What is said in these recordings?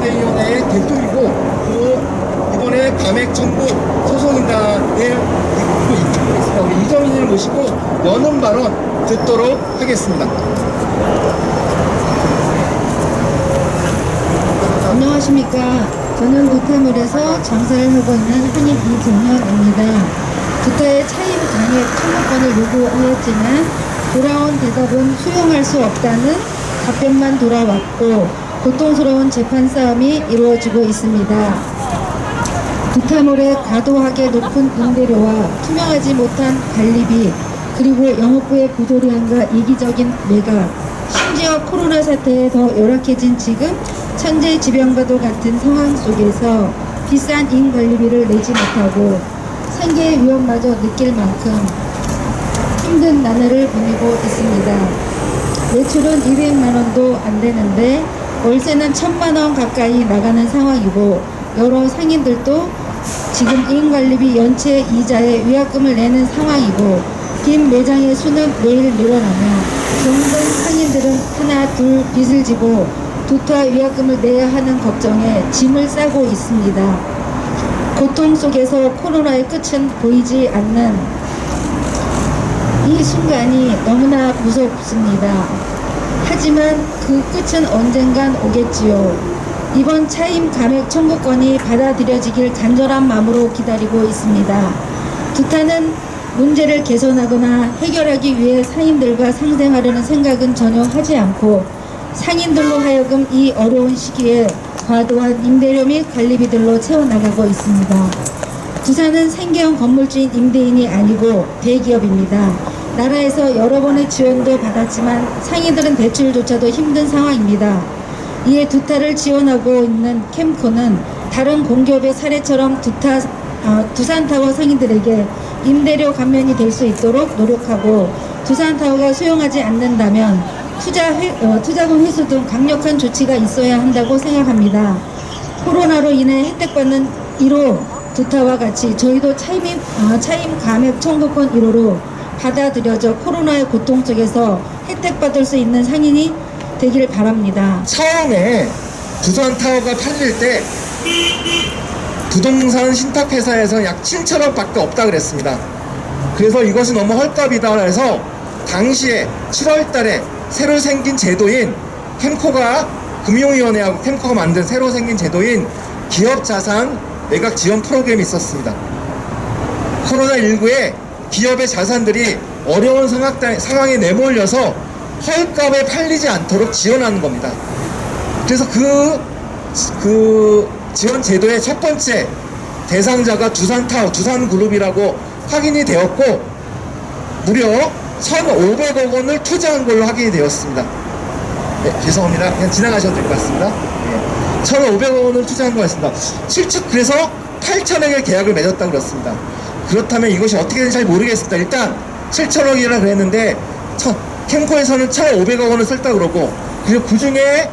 임대위원회의 대표이고 이번에 감액 청구 소송인단을 맡고 있습니다. 우리 이정인을 모시고 여는 발언 듣도록 하겠습니다. 안녕하십니까. 저는 두타몰에서 장사를 하고 있는 한인 이정현입니다. 두타의 차임 강액 청구권을 요구하였지만 돌아온 대답은 수용할 수 없다는 답변만 돌아왔고 고통스러운 재판 싸움이 이루어지고 있습니다. 두타몰의 과도하게 높은 임대료와 투명하지 못한 관리비, 그리고 영업부의 부조리함과 이기적인 매각, 심지어 코로나 사태에 더 열악해진 지금 천재지변과도 같은 상황 속에서 비싼 임관리비를 내지 못하고 생계의 위험마저 느낄 만큼 힘든 나날을 보내고 있습니다. 매출은 200만원도 안 되는데 월세는 1000만원 가까이 나가는 상황이고 여러 상인들도 지금 임관리비 연체 이자에 위약금을 내는 상황이고 빈 매장의 수는 매일 늘어나며 정든 상인들은 하나 둘 빚을 지고 두타 위약금을 내야 하는 걱정에 짐을 싸고 있습니다. 고통 속에서 코로나의 끝은 보이지 않는 이 순간이 너무나 무섭습니다. 하지만 그 끝은 언젠간 오겠지요. 이번 차임 감액 청구권이 받아들여지길 간절한 마음으로 기다리고 있습니다. 두타는 문제를 개선하거나 해결하기 위해 상인들과 상생하려는 생각은 전혀 하지 않고 상인들로 하여금 이 어려운 시기에 과도한 임대료 및 관리비들로 채워나가고 있습니다. 두타는 생계형 건물주인 임대인이 아니고 대기업입니다. 나라에서 여러 번의 지원도 받았지만 상인들은 대출조차도 힘든 상황입니다. 이에 두타를 지원하고 있는 캠코는 다른 공기업의 사례처럼 두산타워 상인들에게 임대료 감면이 될 수 있도록 노력하고 두산타워가 수용하지 않는다면 투자금 회수 등 강력한 조치가 있어야 한다고 생각합니다. 코로나로 인해 혜택받는 1호 두타와 같이 저희도 차임 감액 청구권 1호로 받아들여져 코로나의 고통 속에서 혜택받을 수 있는 상인이 되길 바랍니다. 처음에 두산타워가 팔릴 때 부동산 신탁회사에서 약 7천원 밖에 없다 그랬습니다. 그래서 이것이 너무 헐값이다 해서 당시에 7월 달에 새로 생긴 제도인 캠코가 금융위원회하고 캠코가 만든 새로 생긴 제도인 기업자산 매각 지원 프로그램이 있었습니다. 코로나19에 기업의 자산들이 어려운 상황에 내몰려서 헐값에 팔리지 않도록 지원하는 겁니다. 그래서 그 지원 제도의 첫 번째 대상자가 두산타워, 두산그룹이라고 확인이 되었고 무려 1,500억 원을 투자한 걸로 확인이 되었습니다. 네, 죄송합니다. 그냥 지나가셔도 될 것 같습니다. 네, 1,500억 원을 투자한 것 같습니다. 그래서 8천억의 계약을 맺었다고 그렇습니다. 그렇다면 이것이 어떻게 되는지 잘 모르겠습니다. 일단 7천억이라 그랬는데 캠코에서는 1,500억 원을 썼다 그러고 그리고 그 중에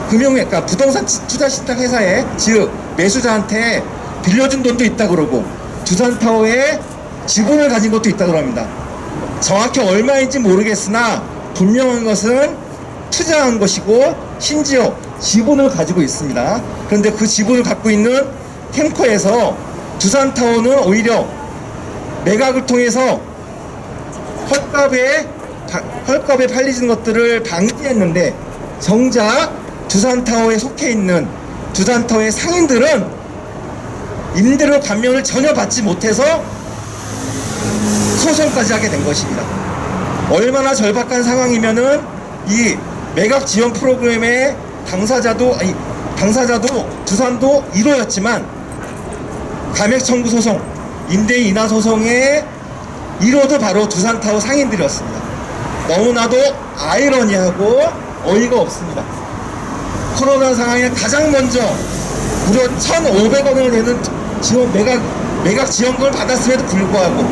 그러니까 부동산 투자신탁회사에 즉 매수자한테 빌려준 돈도 있다 그러고 두산타워에 지분을 가진 것도 있다고 합니다. 정확히 얼마인지 모르겠으나 분명한 것은 투자한 것이고 심지어 지분을 가지고 있습니다. 그런데 그 지분을 갖고 있는 캠코에서 두산타워는 오히려 매각을 통해서 헐값에 팔리는 것들을 방지했는데 정작 두산타워에 속해 있는 두산타워의 상인들은 임대료 감면을 전혀 받지 못해서 소송까지 하게 된 것입니다. 얼마나 절박한 상황이면은 이 매각 지원 프로그램의 당사자도 두산도 1호였지만 감액 청구 소송, 임대인 인하 소송의 1호도 바로 두산타워 상인들이었습니다. 너무나도 아이러니하고 어이가 없습니다. 코로나 상황에 가장 먼저 무려 1,500억을 내는 매각 지원금을 받았음에도 불구하고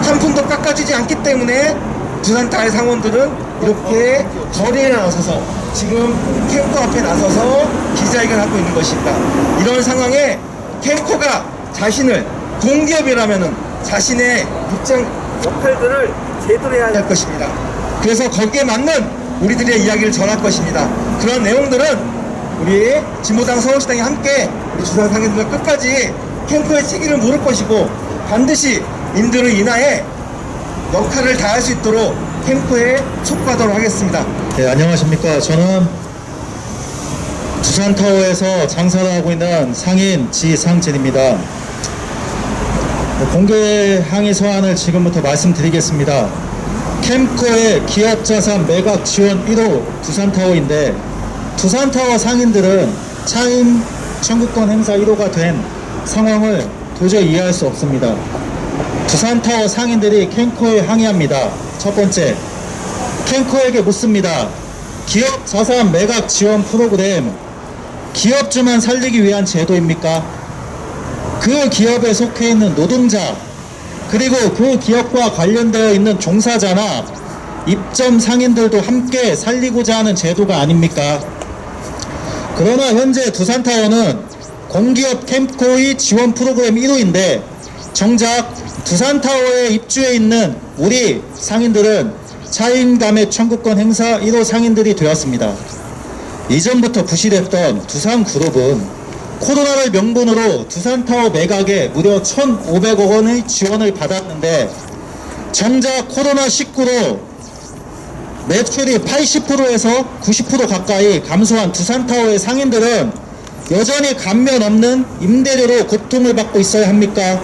한 푼도 깎아주지 않기 때문에 두산타워의 상원들은 이렇게 거리에 나서서 지금 캠코 앞에 나서서 기자회견을 하고 있는 것입니다. 이런 상황에 캠코가 자신을 공기업이라면은 자신의 역할들을 제대로 해야 할 것입니다. 그래서 거기에 맞는 우리들의 이야기를 전할 것입니다. 그런 내용들은 우리 진보당 서울시당이 함께 우리 주상 상인들 끝까지 캠프의 책임을 물을 것이고 반드시 인들을 인하에 역할을 다할 수 있도록 캠프에 촉구하도록 하겠습니다. 네, 안녕하십니까. 저는 두산타워에서 장사를 하고 있는 상인 지상진입니다. 공개 항의 서한을 지금부터 말씀드리겠습니다. 캠코의 기업자산 매각 지원 1호 두산타워인데, 두산타워 상인들은 차임 청구권 행사 1호가 된 상황을 도저히 이해할 수 없습니다. 두산타워 상인들이 캠코에 항의합니다. 첫 번째, 캠코에게 묻습니다. 기업 자산 매각 지원 프로그램, 기업주만 살리기 위한 제도입니까? 그 기업에 속해 있는 노동자, 그리고 그 기업과 관련되어 있는 종사자나 입점 상인들도 함께 살리고자 하는 제도가 아닙니까? 그러나 현재 두산타워는 공기업 캠코의 지원 프로그램 1호인데, 정작 두산타워에 입주해 있는 우리 상인들은 차임감액 청구권 행사 1호 상인들이 되었습니다. 이전부터 부실했던 두산그룹은 코로나를 명분으로 두산타워 매각에 무려 1,500억 원의 지원을 받았는데, 정작 코로나19로 매출이 80%에서 90% 가까이 감소한 두산타워의 상인들은 여전히 감면 없는 임대료로 고통을 받고 있어야 합니까?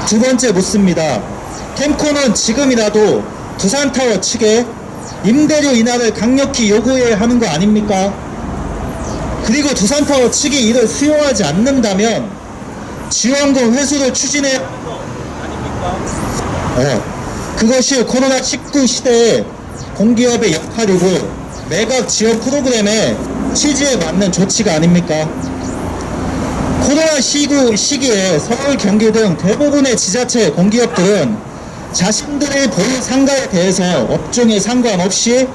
두 번째 묻습니다. 캠코는 지금이라도 두산타워 측에 임대료 인하를 강력히 요구해야 하는 거 아닙니까? 그리고 두산타워 측이 이를 수용하지 않는다면 지원금 회수를 추진해야 하는 거 아닙니까? 그것이 코로나19 시대의 공기업의 역할이고 매각 지원 프로그램의 취지에 맞는 조치가 아닙니까? 코로나 시기에 서울, 경기 등 대부분의 지자체 공기업들은 자신들의 본 상가에 대해서 업종에 상관없이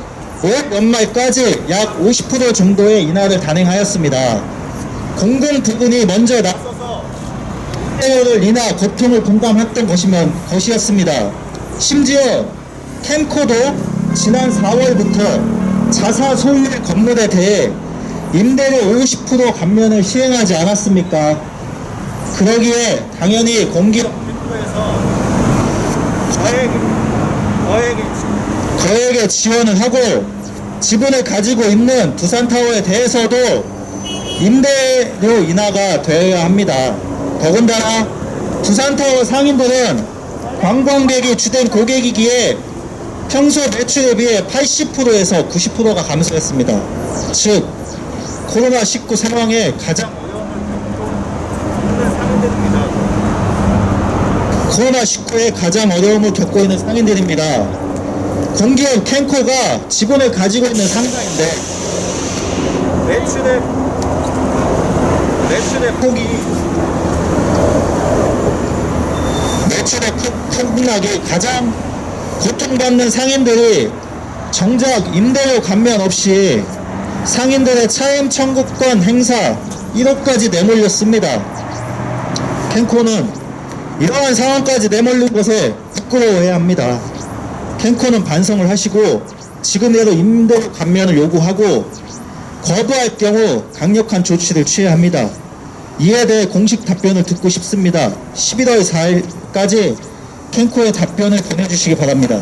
올 연말까지 약 50% 정도의 인하를 단행하였습니다. 공공 부분이 먼저 나서서 임대료를 인하 고통을 공감했던 것이었습니다. 심지어 캠코도 지난 4월부터 자사 소유의 건물에 대해 임대료 50% 감면을 시행하지 않았습니까? 그러기에 당연히 공기업 캠프에서 거액의 지원을 하고 지분을 가지고 있는 두산타워에 대해서도 임대료 인하가 되어야 합니다. 더군다나 두산타워 상인들은 관광객이 주된 고객이기에 평소 매출에 비해 80%에서 90%가 감소했습니다. 즉 코로나19 상황에 가장 코로나19에 가장 어려움을 겪고 있는 상인들입니다. 공기업 캠코가 지분을 가지고 있는 상가인데 매출의 폭락이 가장 고통받는 상인들이 정작 임대료 감면 없이 상인들의 차임 청구권 행사 1호까지 내몰렸습니다. 캠코는 이러한 상황까지 내몰린 것에 부끄러워해야 합니다. 캠코는 반성을 하시고 지금이라도 임대료 감면을 요구하고 거부할 경우 강력한 조치를 취해야 합니다. 이에 대해 공식 답변을 듣고 싶습니다. 11월 4일까지 캠코에 답변을 보내주시기 바랍니다.